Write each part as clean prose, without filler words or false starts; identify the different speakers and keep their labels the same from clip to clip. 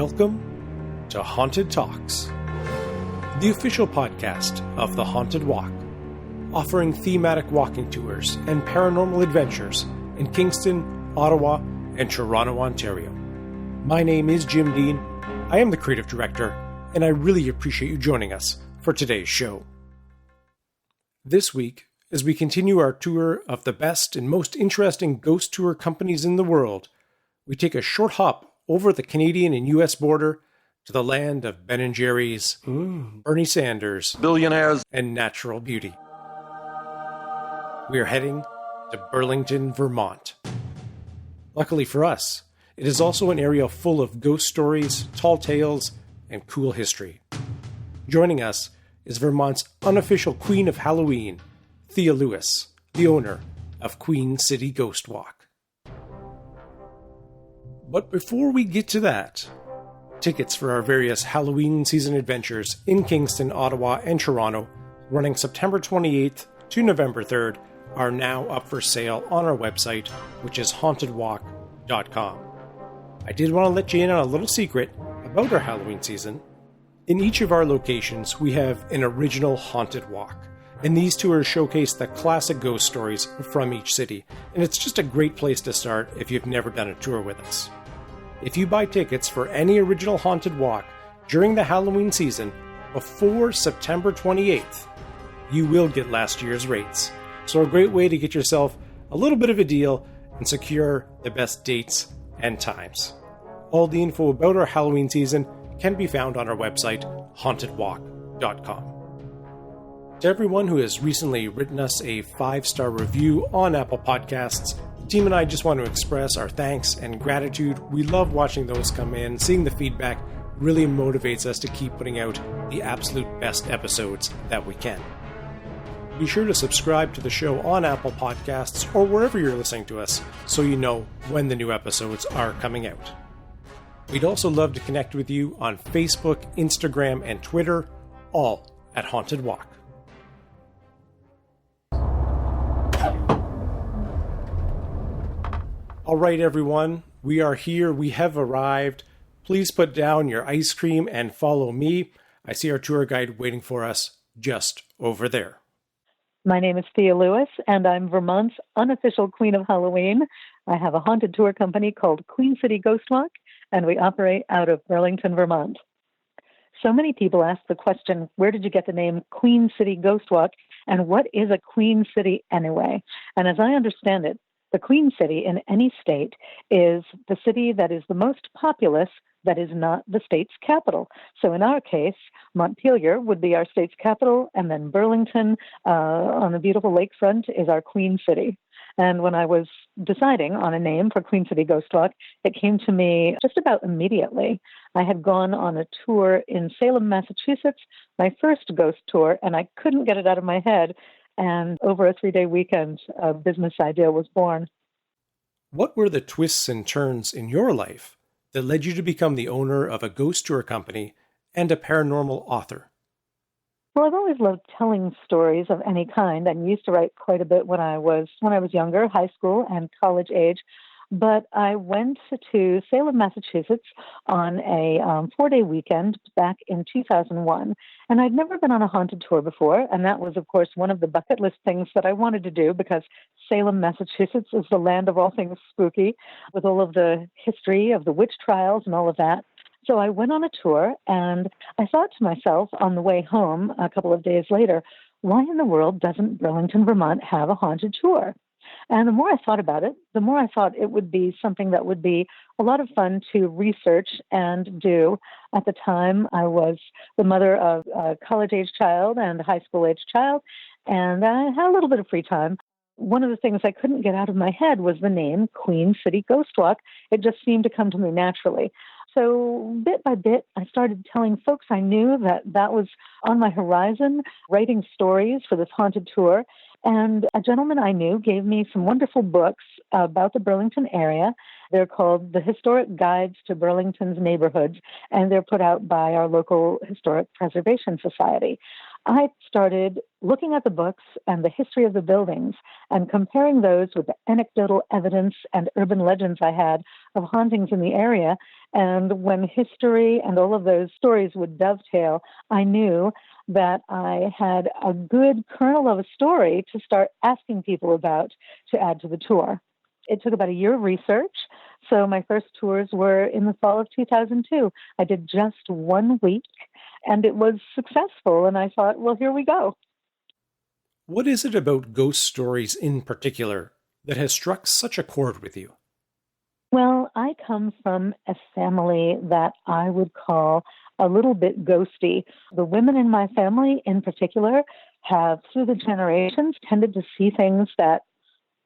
Speaker 1: Welcome to Haunted Talks, the official podcast of the Haunted Walk, offering thematic walking tours and paranormal adventures in Kingston, Ottawa, and Toronto, Ontario. My name is Jim Dean. I am the creative director, and I really appreciate you joining us for today's show. This week, as we continue our tour of the best and most interesting ghost tour companies in the world, we take a short hop over the Canadian and U.S. border to the land of Ben & Jerry's, Bernie Sanders,
Speaker 2: billionaires,
Speaker 1: and natural beauty. We are heading to Burlington, Vermont. Luckily for us, it is also an area full of ghost stories, tall tales, and cool history. Joining us is Vermont's unofficial Queen of Halloween, Thea Lewis, the owner of Queen City Ghost Walk. But before we get to that, tickets for our various Halloween season adventures in Kingston, Ottawa, and Toronto, running September 28th to November 3rd, are now up for sale on our website, which is hauntedwalk.com. I did want to let you in on a little secret about our Halloween season. In each of our locations, we have an original haunted walk, and these tours showcase the classic ghost stories from each city, and it's just a great place to start if you've never done a tour with us. If you buy tickets for any original haunted walk during the Halloween season before September 28th, you will get last year's rates. So a great way to get yourself a little bit of a deal and secure the best dates and times. All the info about our Halloween season can be found on our website, hauntedwalk.com. To everyone who has recently written us a 5-star review on Apple Podcasts, the team and I just want to express our thanks and gratitude. We love watching those come in. Seeing the feedback really motivates us to keep putting out the absolute best episodes that we can. Be sure to subscribe to the show on Apple Podcasts or wherever you're listening to us so you know when the new episodes are coming out. We'd also love to connect with you on Facebook, Instagram, and Twitter, all at Haunted Walk. All right, everyone, we are here. We have arrived. Please put down your ice cream and follow me. I see our tour guide waiting for us just over there.
Speaker 3: My name is Thea Lewis, and I'm Vermont's unofficial Queen of Halloween. I have a haunted tour company called Queen City Ghost Walk, and we operate out of Burlington, Vermont. So many people ask the question, where did you get the name Queen City Ghost Walk, and what is a Queen City anyway? And as I understand it, the Queen City in any state is the city that is the most populous that is not the state's capital. So in our case, Montpelier would be our state's capital, and then Burlington on the beautiful lakefront is our Queen City. And when I was deciding on a name for Queen City Ghost Walk, it came to me just about immediately. I had gone on a tour in Salem, Massachusetts, my first ghost tour, and I couldn't get it out of my head. And over a 3-day weekend, a business idea was born.
Speaker 1: What were the twists and turns in your life that led you to become the owner of a ghost tour company and a paranormal author?
Speaker 3: Well, I've always loved telling stories of any kind. I used to write quite a bit when I was younger, high school and college age. But I went to Salem, Massachusetts on a 4-day weekend back in 2001. And I'd never been on a haunted tour before. And that was, of course, one of the bucket list things that I wanted to do because Salem, Massachusetts is the land of all things spooky with all of the history of the witch trials and all of that. So I went on a tour and I thought to myself on the way home a couple of days later, why in the world doesn't Burlington, Vermont have a haunted tour? And the more I thought about it, the more I thought it would be something that would be a lot of fun to research and do. At the time, I was the mother of a college-age child and a high school-age child, and I had a little bit of free time. One of the things I couldn't get out of my head was the name Queen City Ghost Walk. It just seemed to come to me naturally. So bit by bit, I started telling folks I knew that was on my horizon, writing stories for this haunted tour. And a gentleman I knew gave me some wonderful books about the Burlington area. They're called The Historic Guides to Burlington's Neighborhoods, and they're put out by our local Historic Preservation Society. I started looking at the books and the history of the buildings and comparing those with the anecdotal evidence and urban legends I had of hauntings in the area. And when history and all of those stories would dovetail, I knew that I had a good kernel of a story to start asking people about to add to the tour. It took about a year of research. So my first tours were in the fall of 2002. I did just 1 week and it was successful. And I thought, well, here we go.
Speaker 1: What is it about ghost stories in particular that has struck such a chord with you?
Speaker 3: Well, I come from a family that I would call a little bit ghosty. The women in my family in particular have, through the generations, tended to see things that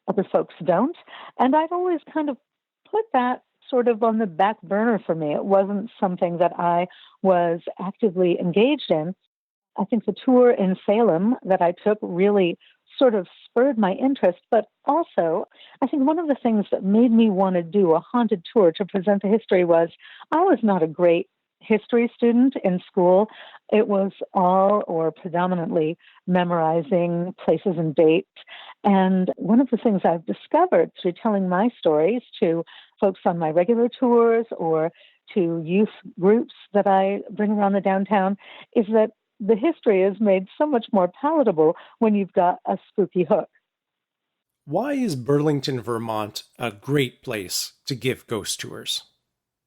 Speaker 3: other folks don't. And I'd always kind of put that sort of on the back burner for me. It wasn't something that I was actively engaged in. I think the tour in Salem that I took really sort of spurred my interest, but also I think one of the things that made me want to do a haunted tour to present the history was I was not a great history student in school. It was all or predominantly memorizing places and dates. And one of the things I've discovered through telling my stories to folks on my regular tours or to youth groups that I bring around the downtown is that the history is made so much more palatable when you've got a spooky hook.
Speaker 1: Why is Burlington, Vermont a great place to give ghost tours?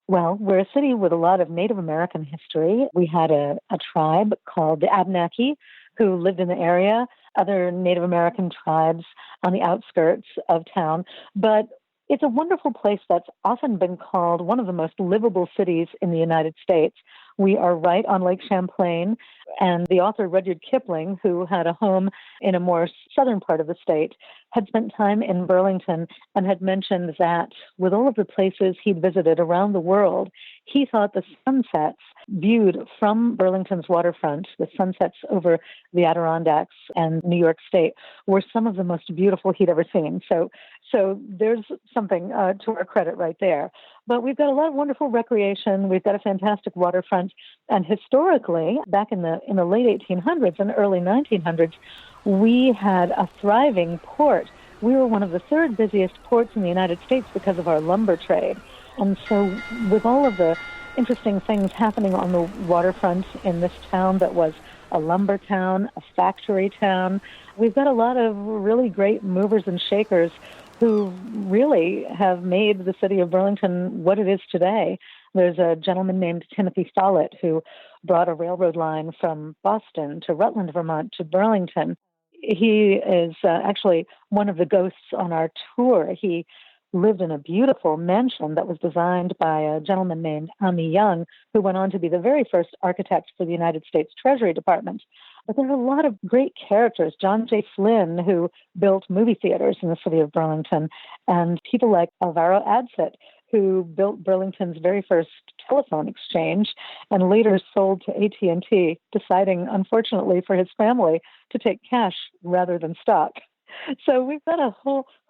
Speaker 3: Well, we're a city with a lot of Native American history. We had a tribe called the Abenaki who lived in the area, other Native American tribes on the outskirts of town. But it's a wonderful place that's often been called one of the most livable cities in the United States. We are right on Lake Champlain, and the author Rudyard Kipling, who had a home in a more southern part of the state, had spent time in Burlington and had mentioned that with all of the places he'd visited around the world, he thought the sunsets viewed from Burlington's waterfront, the sunsets over the Adirondacks and New York State, were some of the most beautiful he'd ever seen. So there's something to our credit right there. But we've got a lot of wonderful recreation. We've got a fantastic waterfront. And historically, back in the late 1800s and early 1900s, we had a thriving port. We were one of the third busiest ports in the United States because of our lumber trade. And so with all of the interesting things happening on the waterfront in this town that was a lumber town, a factory town, we've got a lot of really great movers and shakers who really have made the city of Burlington what it is today. There's a gentleman named Timothy Follett who brought a railroad line from Boston to Rutland, Vermont to Burlington. He is actually one of the ghosts on our tour. He lived in a beautiful mansion that was designed by a gentleman named Ami Young, who went on to be the very first architect for the United States Treasury Department. But there are a lot of great characters. John J. Flynn, who built movie theaters in the city of Burlington, and people like Alvaro Adset, who built Burlington's very first telephone exchange and later sold to AT&T, deciding, unfortunately for his family, to take cash rather than stock. So we've got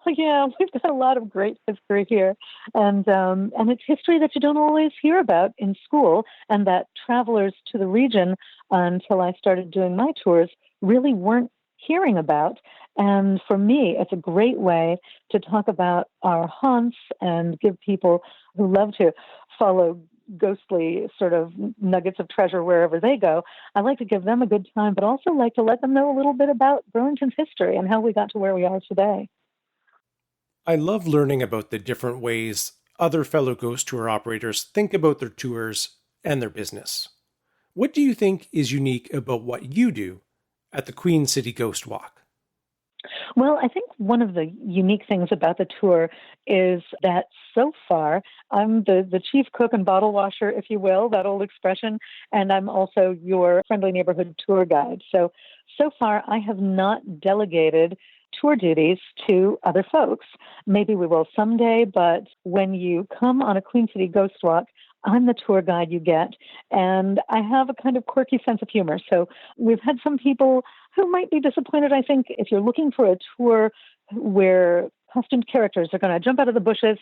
Speaker 3: we've got a lot of great history here, and it's history that you don't always hear about in school, and that travelers to the region until I started doing my tours really weren't hearing about. And for me, it's a great way to talk about our haunts and give people who love to follow ghostly sort of nuggets of treasure wherever they go. I like to give them a good time, but also like to let them know a little bit about Burlington's history and how we got to where we are today.
Speaker 1: I love learning about the different ways other fellow ghost tour operators think about their tours and their business. What do you think is unique about what you do at the Queen City Ghost Walk?
Speaker 3: Well, I think one of the unique things about the tour is that so far I'm the chief cook and bottle washer, if you will, that old expression, and I'm also your friendly neighborhood tour guide. So far I have not delegated tour duties to other folks. Maybe we will someday, but when you come on a Queen City Ghost Walk, I'm the tour guide you get, and I have a kind of quirky sense of humor. So we've had some people who might be disappointed, I think, if you're looking for a tour where costumed characters are going to jump out of the bushes,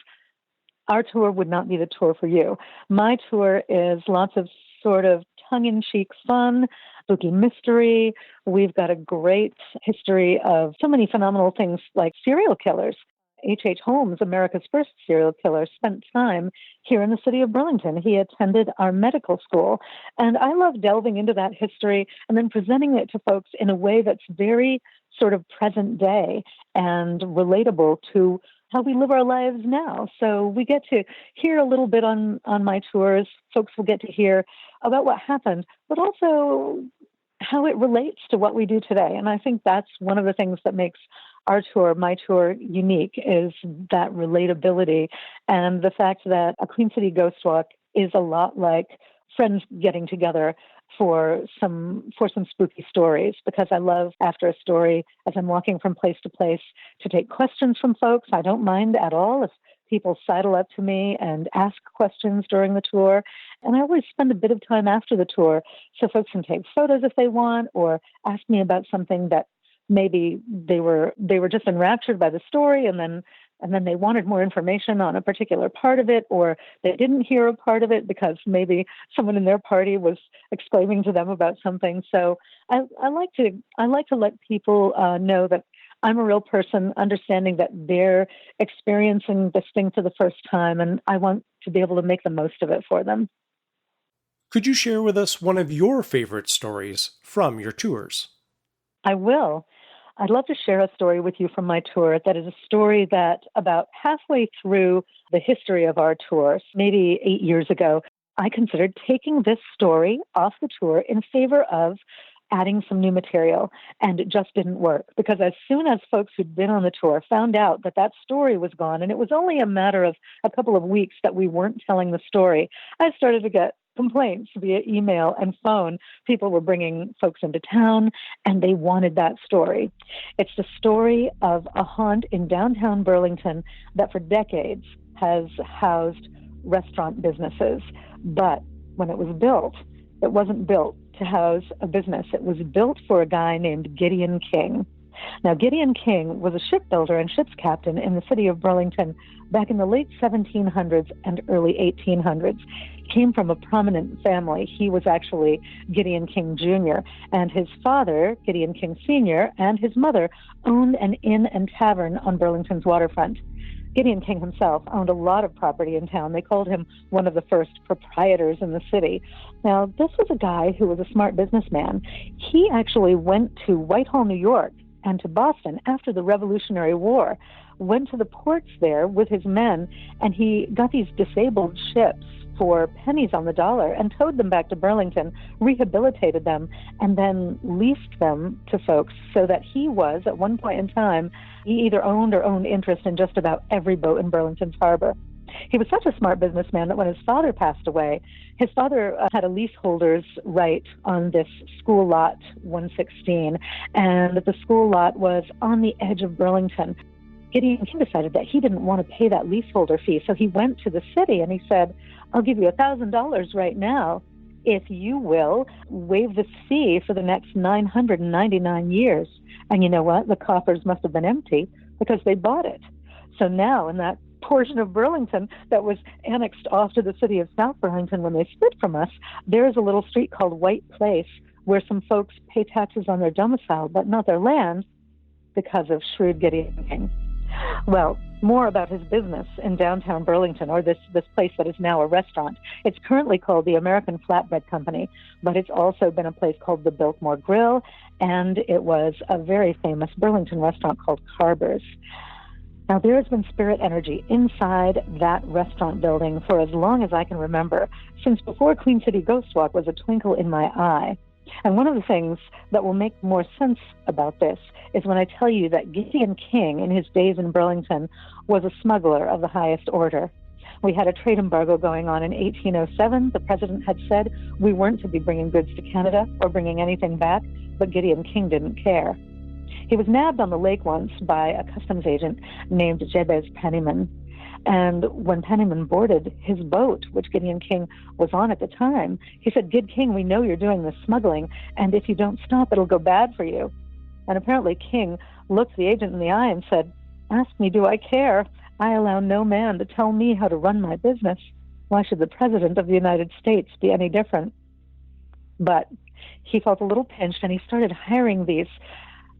Speaker 3: our tour would not be the tour for you. My tour is lots of sort of tongue-in-cheek fun, spooky mystery. We've got a great history of so many phenomenal things like serial killers. H.H. Holmes, America's first serial killer, spent time here in the city of Burlington. He attended our medical school. And I love delving into that history and then presenting it to folks in a way that's very sort of present day and relatable to how we live our lives now. So we get to hear a little bit on my tours. Folks will get to hear about what happened, but also how it relates to what we do today. And I think that's one of the things that makes our tour, my tour, unique, is that relatability and the fact that a Queen City Ghost Walk is a lot like friends getting together for some spooky stories, because I love, after a story, as I'm walking from place to place, to take questions from folks. I don't mind at all if people sidle up to me and ask questions during the tour. And I always spend a bit of time after the tour so folks can take photos if they want, or ask me about something that maybe they were just enraptured by the story, and then they wanted more information on a particular part of it, or they didn't hear a part of it because maybe someone in their party was explaining to them about something. So I like to let people know that I'm a real person, understanding that they're experiencing this thing for the first time, and I want to be able to make the most of it for them.
Speaker 1: Could you share with us one of your favorite stories from your tours?
Speaker 3: I will. I'd love to share a story with you from my tour that is a story that about halfway through the history of our tour, maybe 8 years ago, I considered taking this story off the tour in favor of adding some new material, and it just didn't work, because as soon as folks who'd been on the tour found out that that story was gone, and it was only a matter of a couple of weeks that we weren't telling the story, I started to get complaints via email and phone. People were bringing folks into town, and they wanted that story. It's the story of a haunt in downtown Burlington that for decades has housed restaurant businesses. But when it was built, it wasn't built to house a business. It was built for a guy named Gideon King. Now, Gideon King was a shipbuilder and ship's captain in the city of Burlington back in the late 1700s and early 1800s. He came from a prominent family. He was actually Gideon King Jr., and his father, Gideon King Sr., and his mother owned an inn and tavern on Burlington's waterfront. Gideon King himself owned a lot of property in town. They called him one of the first proprietors in the city. Now, this was a guy who was a smart businessman. He actually went to Whitehall, New York, and to Boston after the Revolutionary War, went to the ports there with his men, and he got these disabled ships for pennies on the dollar and towed them back to Burlington, rehabilitated them, and then leased them to folks, so that he was, at one point in time, he either owned or owned interest in just about every boat in Burlington's harbor. He was such a smart businessman that when his father passed away, his father had a leaseholder's right on this school lot 116, and the school lot was on the edge of Burlington. Gideon King decided that he didn't want to pay that leaseholder fee, so he went to the city and he said, "I'll give you $1,000 right now if you will waive this fee for the next 999 years. And you know what? The coffers must have been empty because they bought it. So now in that portion of Burlington that was annexed off to the city of South Burlington when they split from us, there is a little street called White Place where some folks pay taxes on their domicile, but not their land, because of shrewd Gideon King. Well, more about his business in downtown Burlington, or this place that is now a restaurant. It's currently called the American Flatbread Company, but it's also been a place called the Biltmore Grill, and it was a very famous Burlington restaurant called Carver's. Now, there has been spirit energy inside that restaurant building for as long as I can remember, since before Queen City Ghost Walk was a twinkle in my eye. And one of the things that will make more sense about this is when I tell you that Gideon King, in his days in Burlington, was a smuggler of the highest order. We had a trade embargo going on in 1807. The president had said we weren't to be bringing goods to Canada or bringing anything back, but Gideon King didn't care. He was nabbed on the lake once by a customs agent named Jabez Penniman. And when Penniman boarded his boat, which Gideon King was on at the time, he said, "Gid King, we know you're doing this smuggling, and if you don't stop, it'll go bad for you." And apparently King looked the agent in the eye and said, "Ask me, do I care? I allow no man to tell me how to run my business. Why should the President of the United States be any different?" But he felt a little pinched, and he started hiring these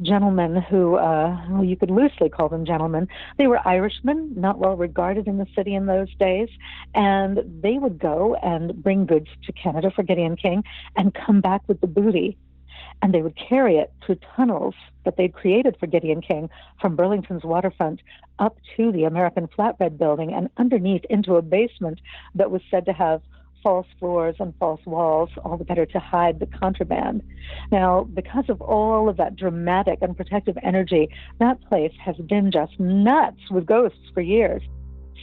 Speaker 3: gentlemen who, well, you could loosely call them gentlemen. They were Irishmen, not well regarded in the city in those days, and they would go and bring goods to Canada for Gideon King and come back with the booty. And they would carry it through tunnels that they'd created for Gideon King from Burlington's waterfront up to the American Flatbread Building and underneath into a basement that was said to have false floors and false walls, all the better to hide the contraband. Now, because of all of that dramatic and protective energy, that place has been just nuts with ghosts for years.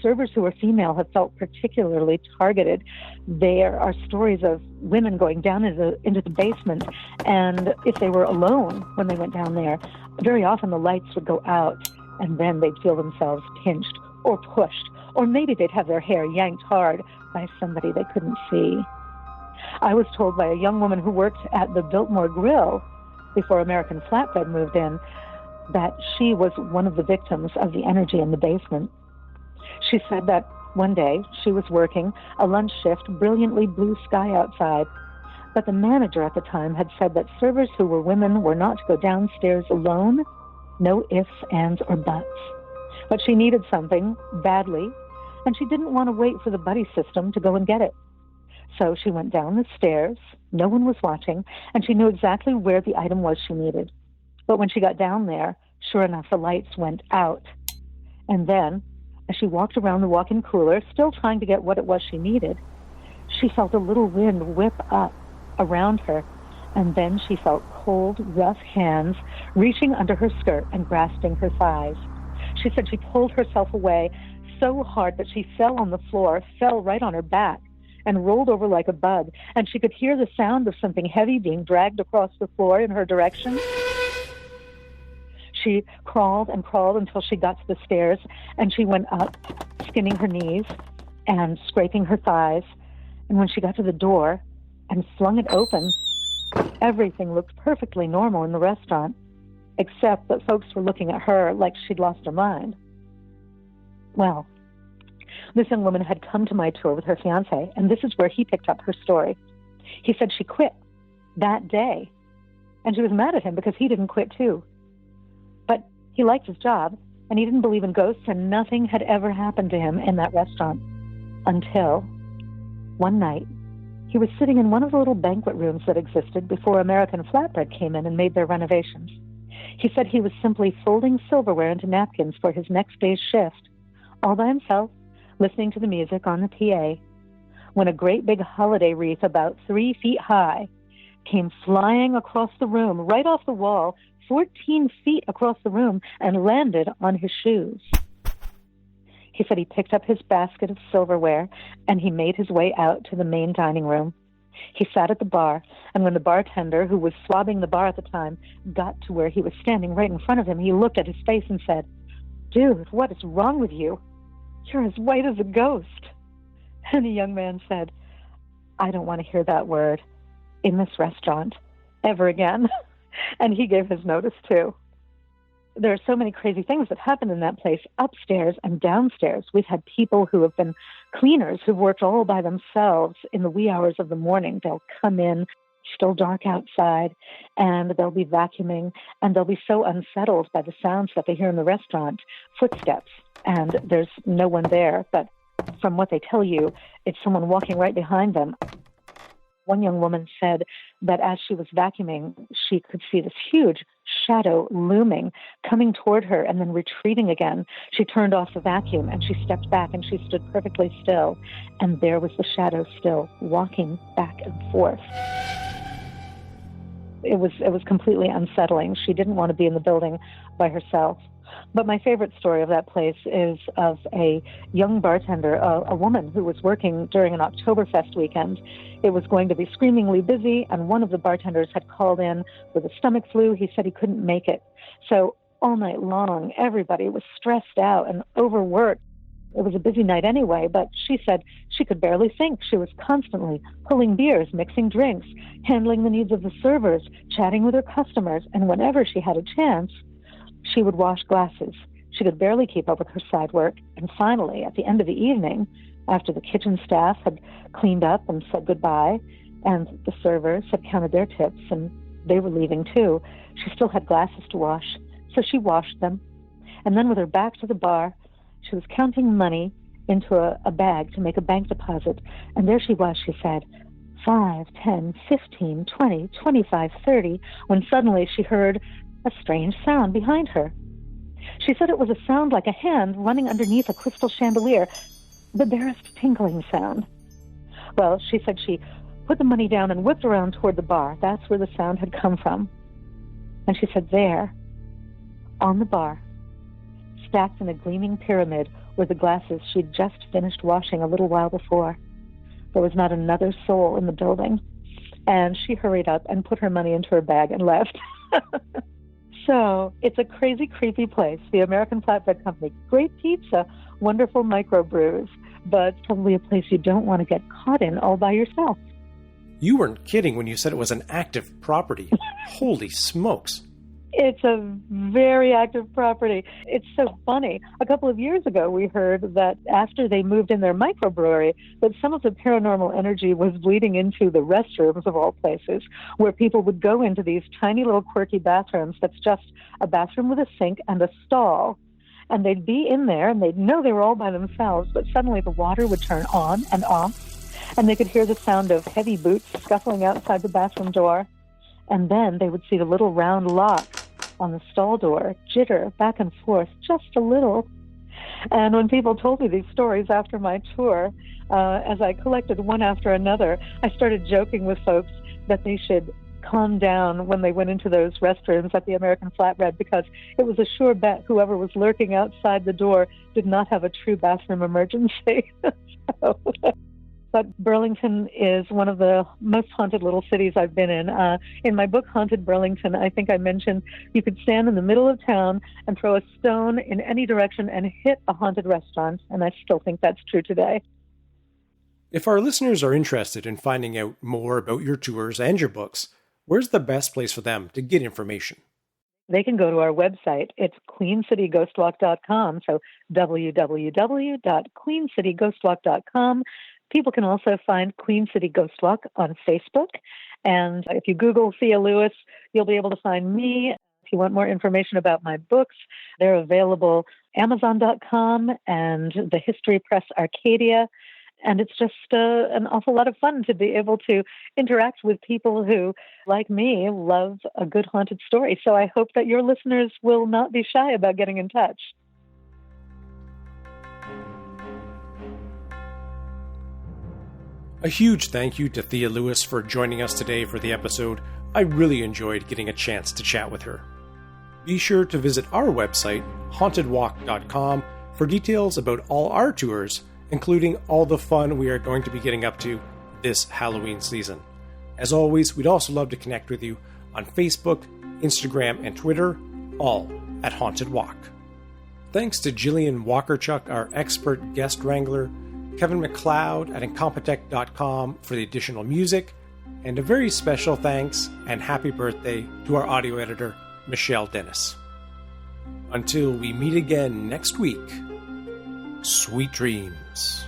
Speaker 3: Servers who are female have felt particularly targeted. There are stories of women going down into the basement, and if they were alone when they went down there, very often the lights would go out, and then they'd feel themselves pinched or pushed, or maybe they'd have their hair yanked hard by somebody they couldn't see. I was told by a young woman who worked at the Biltmore Grill before American Flatbread moved in that she was one of the victims of the energy in the basement. She said that one day she was working a lunch shift, brilliantly blue sky outside, but the manager at the time had said that servers who were women were not to go downstairs alone, no ifs, ands, or buts. But she needed something badly, and she didn't want to wait for the buddy system to go and get it. So she went down the stairs, no one was watching, and she knew exactly where the item was she needed. But when she got down there, sure enough, the lights went out. And then, as she walked around the walk-in cooler, still trying to get what it was she needed, she felt a little wind whip up around her, and then she felt cold, rough hands reaching under her skirt and grasping her thighs. She said she pulled herself away so hard that she fell on the floor, fell right on her back, and rolled over like a bug, and she could hear the sound of something heavy being dragged across the floor in her direction. She crawled and crawled until she got to the stairs, and she went up, skinning her knees and scraping her thighs. And when she got to the door and flung it open, everything looked perfectly normal in the restaurant, except that folks were looking at her like she'd lost her mind. Well, this young woman had come to my tour with her fiancé, and this is where he picked up her story. He said she quit that day, and she was mad at him because he didn't quit too. But he liked his job, and he didn't believe in ghosts, and nothing had ever happened to him in that restaurant until one night he was sitting in one of the little banquet rooms that existed before American Flatbread came in and made their renovations. He said he was simply folding silverware into napkins for his next day's shift, all by himself, listening to the music on the PA, when a great big holiday wreath about 3 feet high came flying across the room, right off the wall, 14 feet across the room, and landed on his shoes. He said he picked up his basket of silverware, and he made his way out to the main dining room. He sat at the bar, and when the bartender, who was swabbing the bar at the time, got to where he was standing right in front of him, he looked at his face and said, "Dude, what is wrong with you? You're as white as a ghost." And the young man said, "I don't want to hear that word in this restaurant ever again." And he gave his notice too. There are so many crazy things that happen in that place, upstairs and downstairs. We've had people who have been cleaners who've worked all by themselves in the wee hours of the morning. They'll come in, still dark outside, and they'll be vacuuming, and they'll be so unsettled by the sounds that they hear in the restaurant, footsteps, and there's no one there, but from what they tell you, it's someone walking right behind them. One young woman said that as she was vacuuming, she could see this huge shadow looming, coming toward her and then retreating again. She turned off the vacuum and she stepped back and she stood perfectly still. And there was the shadow still walking back and forth. It was completely unsettling. She didn't want to be in the building by herself. But my favorite story of that place is of a young bartender, a woman who was working during an Oktoberfest weekend. It was going to be screamingly busy, and one of the bartenders had called in with a stomach flu. He said he couldn't make it. So all night long, everybody was stressed out and overworked. It was a busy night anyway, but she said she could barely think. She was constantly pulling beers, mixing drinks, handling the needs of the servers, chatting with her customers, and whenever she had a chance, she would wash glasses. She could barely keep up with her side work. And finally, at the end of the evening, after the kitchen staff had cleaned up and said goodbye, and the servers had counted their tips, and they were leaving too. She still had glasses to wash, so she washed them. And then with her back to the bar, she was counting money into a bag to make a bank deposit. And there she was, she said, 5, 10, 15, 20, 25, 30, when suddenly she heard a strange sound behind her. She said it was a sound like a hand running underneath a crystal chandelier, the barest tinkling sound. Well, she said she put the money down and whipped around toward the bar. That's where the sound had come from. And she said there, on the bar, stacked in a gleaming pyramid, were the glasses she'd just finished washing a little while before. There was not another soul in the building. And she hurried up and put her money into her bag and left. So it's a crazy, creepy place, the American Flatbread Company. Great pizza, wonderful microbrews, but probably a place you don't want to get caught in all by yourself.
Speaker 1: You weren't kidding when you said it was an active property. Holy smokes.
Speaker 3: It's a very active property. It's so funny. A couple of years ago, we heard that after they moved in their microbrewery, that some of the paranormal energy was bleeding into the restrooms of all places, where people would go into these tiny little quirky bathrooms that's just a bathroom with a sink and a stall. And they'd be in there, and they'd know they were all by themselves, but suddenly the water would turn on and off, and they could hear the sound of heavy boots scuffling outside the bathroom door. And then they would see the little round lock on the stall door jitter back and forth just a little. And when people told me these stories after my tour, as I collected one after another, I started joking with folks that they should calm down when they went into those restrooms at the American Flatbread, because it was a sure bet whoever was lurking outside the door did not have a true bathroom emergency. But Burlington is one of the most haunted little cities I've been in. In my book, Haunted Burlington, I think I mentioned you could stand in the middle of town and throw a stone in any direction and hit a haunted restaurant, and I still think that's true today.
Speaker 1: If our listeners are interested in finding out more about your tours and your books, where's the best place for them to get information?
Speaker 3: They can go to our website. It's queencityghostwalk.com, so www.queencityghostwalk.com. People can also find Queen City Ghost Walk on Facebook. And if you Google Thea Lewis, you'll be able to find me. If you want more information about my books, they're available Amazon.com and the History Press Arcadia. And it's just an awful lot of fun to be able to interact with people who, like me, love a good haunted story. So I hope that your listeners will not be shy about getting in touch.
Speaker 1: A huge thank you to Thea Lewis for joining us today for the episode. I really enjoyed getting a chance to chat with her. Be sure to visit our website, hauntedwalk.com, for details about all our tours, including all the fun we are going to be getting up to this Halloween season. As always, we'd also love to connect with you on Facebook, Instagram, and Twitter, all at Haunted Walk. Thanks to Jillian Walkerchuk, our expert guest wrangler, Kevin McLeod at Incompetech.com for the additional music, and a very special thanks and happy birthday to our audio editor, Michelle Dennis. Until we meet again next week, sweet dreams.